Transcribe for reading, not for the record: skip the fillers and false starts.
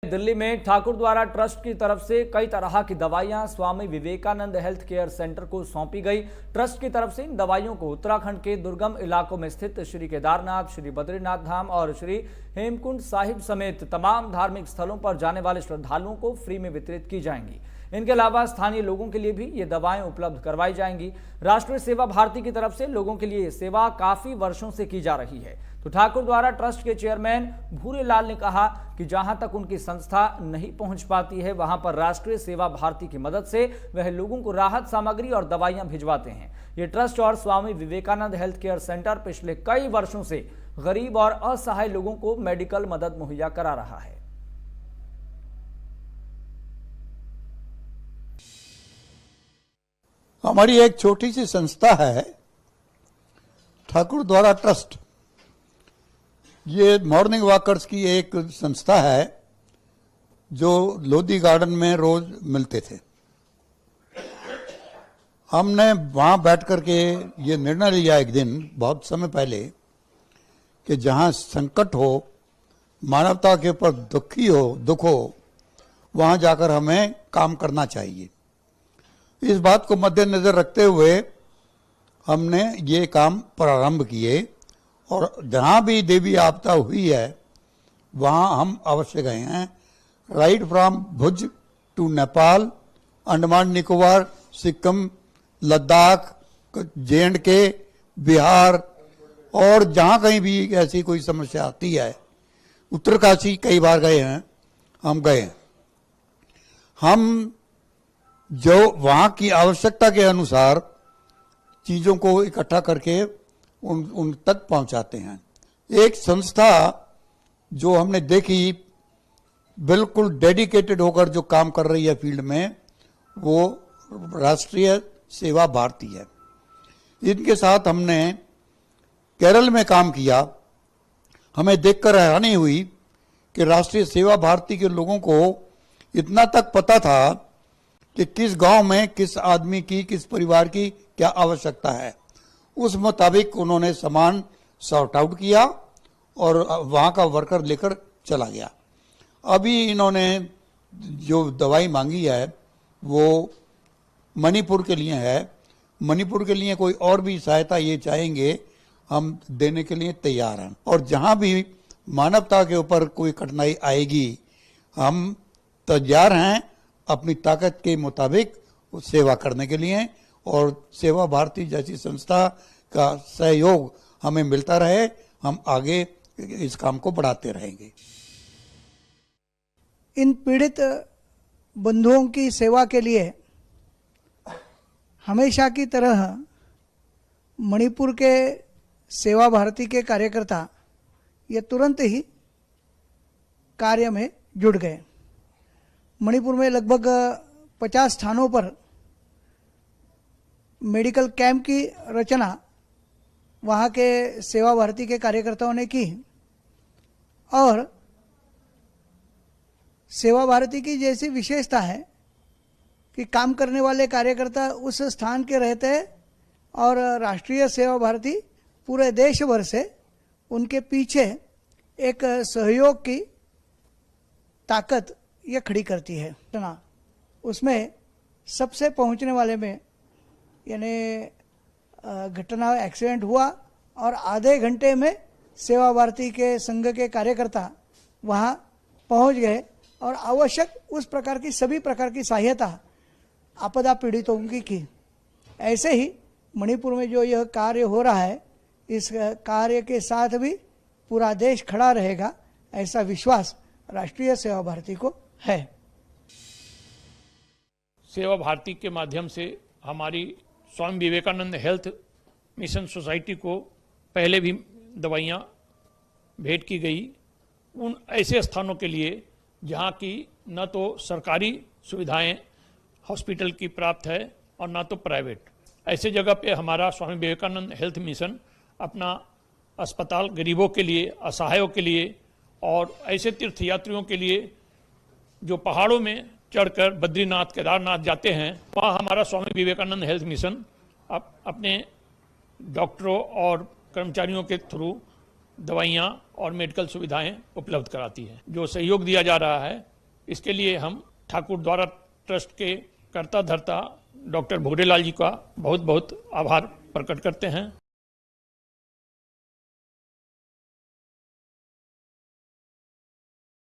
दिल्ली में ठाकुर द्वारा ट्रस्ट की तरफ से कई तरह की दवाइयां Swami Vivekananda health care centre को सौंपी गई। ट्रस्ट की तरफ से इन दवाइयों को उत्तराखंड के दुर्गम इलाकों में स्थित श्री केदारनाथ, श्री बद्रीनाथ धाम और श्री हेमकुंड साहिब समेत तमाम धार्मिक स्थलों पर जाने वाले श्रद्धालुओं को फ्री में वितरित की जाएंगी। इनके अलावा स्थानीय लोगों के लिए भी ये दवाएं उपलब्ध करवाई जाएंगी। राष्ट्रीय सेवा भारती की तरफ से लोगों के लिए सेवा काफी वर्षों से की जा रही है। तो ठाकुर द्वारा ट्रस्ट के चेयरमैन भूरे लाल ने कहा कि जहां तक उनकी संस्था नहीं पहुंच पाती है, वहां पर राष्ट्रीय सेवा भारती की मदद से वह लोगों को राहत सामग्री और दवाइयां भिजवाते हैं। ये ट्रस्ट और Swami Vivekananda health care centre पिछले कई वर्षों से गरीब और असहाय लोगों को मेडिकल मदद मुहैया करा रहा है। हमारी एक छोटी सी संस्था है ठाकुर द्वारा ट्रस्ट। ये मॉर्निंग वॉकर्स की एक संस्था है जो लोधी गार्डन में रोज मिलते थे। हमने वहां बैठ करके ये निर्णय लिया एक दिन बहुत समय पहले कि जहां संकट हो, मानवता के ऊपर दुख हो, वहां जाकर हमें काम करना चाहिए। इस बात को मद्देनजर रखते हुए हमने ये काम प्रारंभ किए और जहां भी देवी आपदा हुई है वहां हम अवश्य गए हैं। Right from Bhuj to Nepal, Andaman Nicobar, Sikkim, Ladakh, JNK, Bihar और जहां कहीं भी ऐसी कोई समस्या आती है, उत्तरकाशी कई बार गए हैं, हम गए हैं। हम जो वहां की आवश्यकता के अनुसार चीजों को इकट्ठा करके उन तक पहुंचाते हैं। एक संस्था जो हमने देखी बिल्कुल डेडिकेटेड होकर जो काम कर रही है फील्ड में, वो राष्ट्रीय सेवा भारती है। इनके साथ हमने केरल में काम किया। हमें देखकर हैरानी हुई कि राष्ट्रीय सेवा भारती के लोगों को इतना तक पता था कि किस गांव में किस आदमी की, किस परिवार की क्या आवश्यकता है। उस मुताबिक उन्होंने सामान सॉर्ट आउट किया और वहां का वर्कर लेकर चला गया। अभी इन्होंने जो दवाई मांगी है वो मणिपुर के लिए है। मणिपुर के लिए कोई और भी सहायता ये चाहेंगे, हम देने के लिए तैयार हैं। और जहां भी मानवता के ऊपर कोई कठिनाई आएगी, हम तैयार हैं अपनी ताकत के मुताबिक सेवा करने के लिए। और सेवा भारती जैसी संस्था का सहयोग हमें मिलता रहे, हम आगे इस काम को बढ़ाते रहेंगे। इन पीड़ित बंधुओं की सेवा के लिए हमेशा की तरह मणिपुर के सेवा भारती के कार्यकर्ता ये तुरंत ही कार्य में जुट गए। मणिपुर में लगभग 50 स्थानों पर मेडिकल कैंप की रचना वहाँ के सेवा भारती के कार्यकर्ताओं ने की। और सेवा भारती की जैसी विशेषता है कि काम करने वाले कार्यकर्ता उस स्थान के रहते हैं और राष्ट्रीय सेवा भारती पूरे देश भर से उनके पीछे एक सहयोग की ताकत ये खड़ी करती है। उसमें सबसे पहुंचने वाले में यानी घटना एक्सीडेंट हुआ और आधे घंटे में सेवा भारती के संघ के कार्यकर्ता वहां पहुंच गए और आवश्यक उस प्रकार की सभी प्रकार की सहायता आपदा पीड़ितों की। ऐसे ही मणिपुर में जो यह कार्य हो रहा है, इस कार्य के साथ भी पूरा देश खड़ा रहेगा, ऐसा विश्वास राष्ट्रीय सेवा भारती को है। सेवा भारती के माध्यम से हमारी Swami Vivekananda health mission society को पहले भी दवाइयाँ भेंट की गई उन ऐसे स्थानों के लिए जहाँ की न तो सरकारी सुविधाएं हॉस्पिटल की प्राप्त है और न तो प्राइवेट। ऐसे जगह पे हमारा स्वामी विवेकानंद हेल्थ मिशन अपना अस्पताल गरीबों के लिए, असहायों के लिए और ऐसे तीर्थयात्रियों के लिए जो पहाड़ों में चढ़कर बद्रीनाथ, केदारनाथ जाते हैं, वहाँ हमारा स्वामी विवेकानंद हेल्थ मिशन अपने डॉक्टरों और कर्मचारियों के थ्रू दवाइयाँ और मेडिकल सुविधाएं उपलब्ध कराती है। जो सहयोग दिया जा रहा है इसके लिए हम ठाकुर द्वारा ट्रस्ट के कर्ता धर्ता डॉक्टर भोगरेलाल जी का बहुत बहुत आभार प्रकट करते हैं।